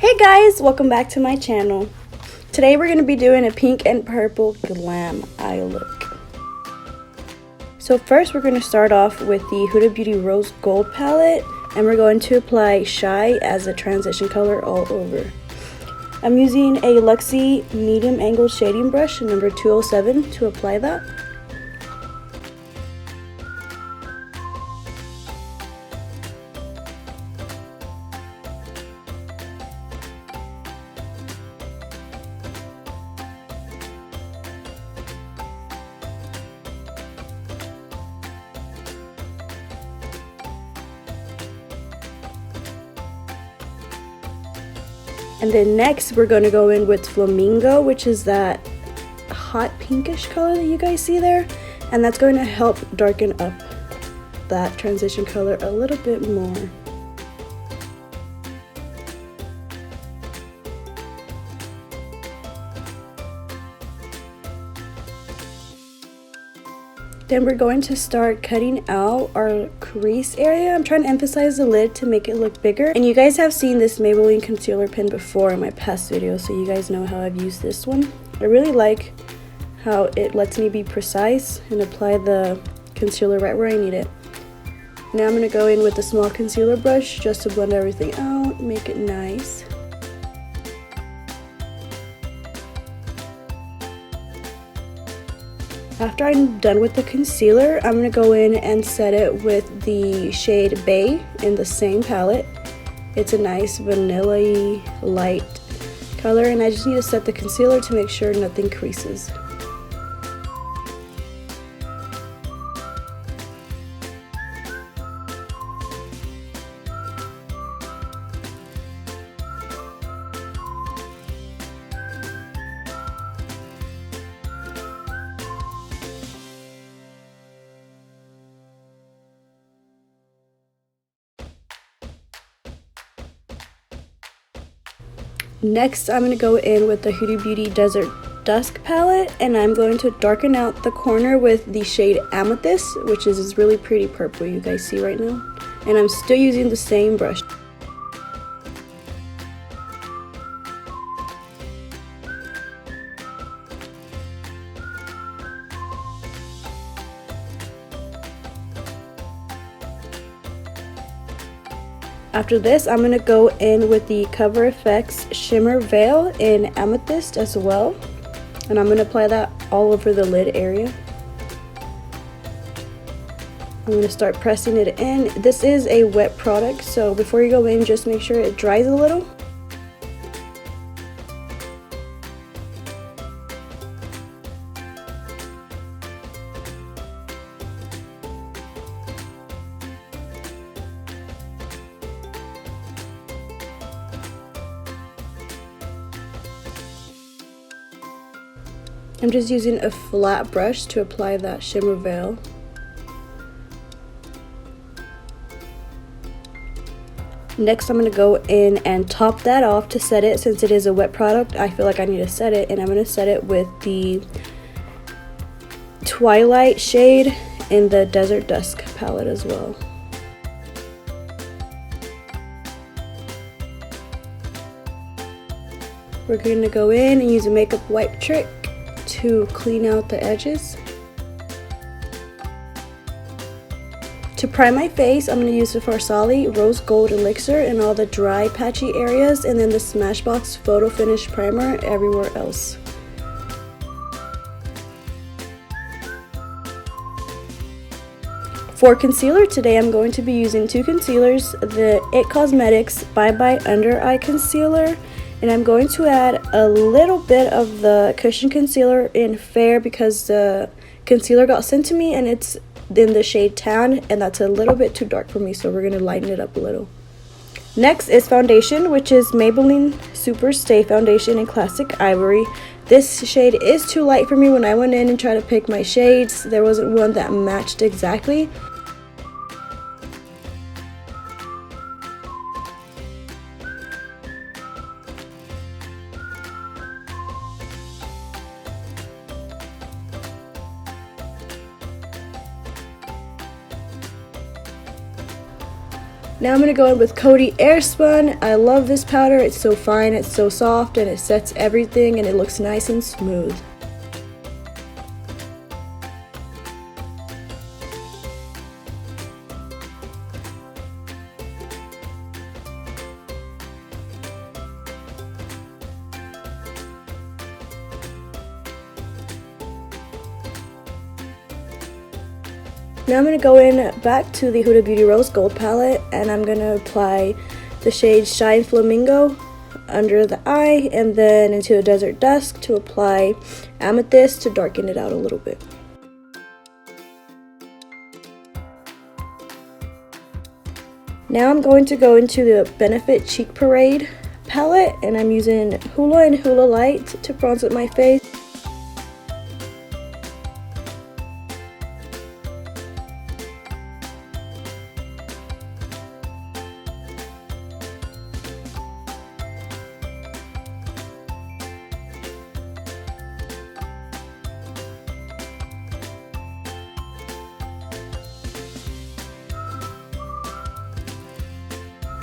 Hey guys, welcome back to my channel. Today we're going to be doing a pink and purple glam eye look. So first we're going to start off with the Huda Beauty Rose Gold palette, and we're going to apply Shy as a transition color all over. I'm using a Luxie medium angle shading brush number 207 to apply that. And then next we're going to go in with Flamingo, which is that hot pinkish color that you guys see there. And that's going to help darken up that transition color a little bit more. Then we're going to start cutting out our crease area. I'm trying to emphasize the lid to make it look bigger. And you guys have seen this Maybelline concealer pen before in my past videos, so you guys know how I've used this one. I really like how it lets me be precise and apply the concealer right where I need it. Now I'm going to go in with a small concealer brush just to blend everything out, make it nice. After I'm done with the concealer, I'm going to go in and set it with the shade Bay in the same palette. It's a nice vanilla-y light color, and I just need to set the concealer to make sure nothing creases. Next, I'm going to go in with the Huda Beauty Desert Dusk palette, and I'm going to darken out the corner with the shade Amethyst, which is this really pretty purple you guys see right now. And I'm still using the same brush. After this, I'm going to go in with the Cover FX Shimmer Veil in Amethyst as well. And I'm going to apply that all over the lid area. I'm going to start pressing it in. This is a wet product, so before you go in, just make sure it dries a little. I'm just using a flat brush to apply that shimmer veil. Next, I'm going to go in and top that off to set it. Since it is a wet product, I feel like I need to set it, and I'm going to set it with the Twilight shade in the Desert Dusk palette as well. We're going to go in and use a makeup wipe trick to clean out the edges. To prime my face, I'm going to use the Farsali Rose Gold Elixir in all the dry patchy areas, and then the Smashbox Photo Finish Primer everywhere else. For concealer today, I'm going to be using two concealers, the IT Cosmetics Bye Bye Under Eye Concealer, and I'm going to add a little bit of the Cushion Concealer in Fair because the concealer got sent to me and it's in the shade Tan, and that's a little bit too dark for me, so we're going to lighten it up a little. Next is foundation, which is Maybelline Super Stay Foundation in Classic Ivory. This shade is too light for me. When I went in and tried to pick my shades, there wasn't one that matched exactly. Now I'm going to go in with Coty Airspun. I love this powder. It's so fine, it's so soft, and it sets everything, and it looks nice and smooth. Now I'm going to go in back to the Huda Beauty Rose Gold palette, and I'm going to apply the shade Shine Flamingo under the eye, and then into the Desert Dusk to apply Amethyst to darken it out a little bit. Now I'm going to go into the Benefit Cheek Parade palette, and I'm using Hoola and Hoola Light to bronze up my face.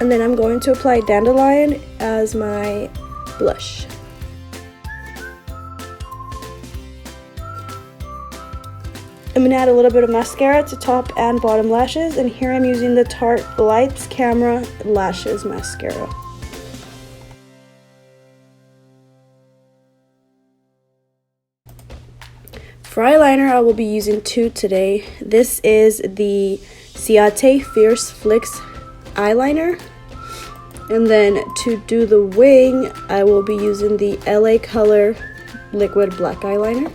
And then I'm going to apply Dandelion as my blush. I'm going to add a little bit of mascara to top and bottom lashes, and here I'm using the Tarte Lights Camera Lashes Mascara. For eyeliner, I will be using two today. This is the Ciate Fierce Flicks eyeliner, and then to do the wing I will be using the LA Color liquid black eyeliner.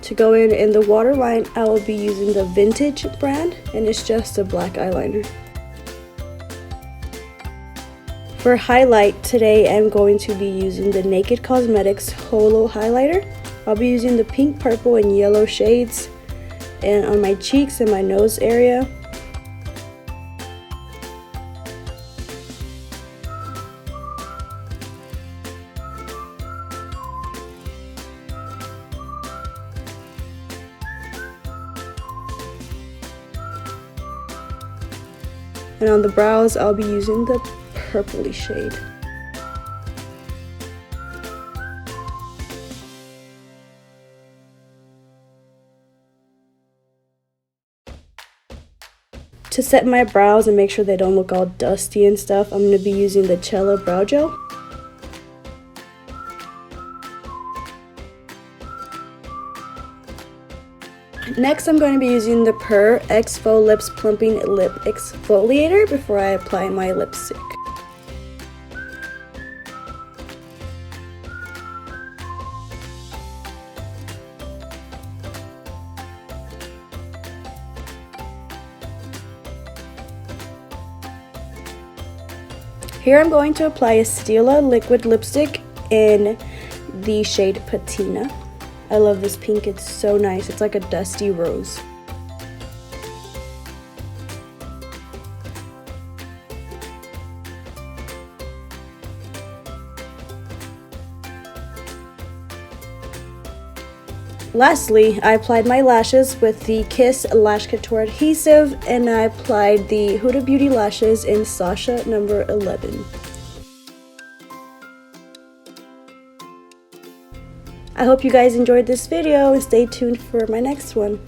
To go in the waterline, I will be using the Vintage brand, and it's just a black eyeliner. For highlight today, I'm going to be using the Naked Cosmetics Holo Highlighter. I'll be using the pink, purple, and yellow shades and on my cheeks and my nose area. And on the brows, I'll be using the purpley shade. To set my brows and make sure they don't look all dusty and stuff, I'm going to be using the Cello Brow Gel. Next, I'm going to be using the Per Exfo Lips Plumping Lip Exfoliator before I apply my lipstick. Here I'm going to apply a Stila liquid lipstick in the shade Patina. I love this pink, it's so nice. It's like a dusty rose. Lastly, I applied my lashes with the Kiss Lash Couture Adhesive, and I applied the Huda Beauty lashes in Sasha number 11. I hope you guys enjoyed this video and stay tuned for my next one.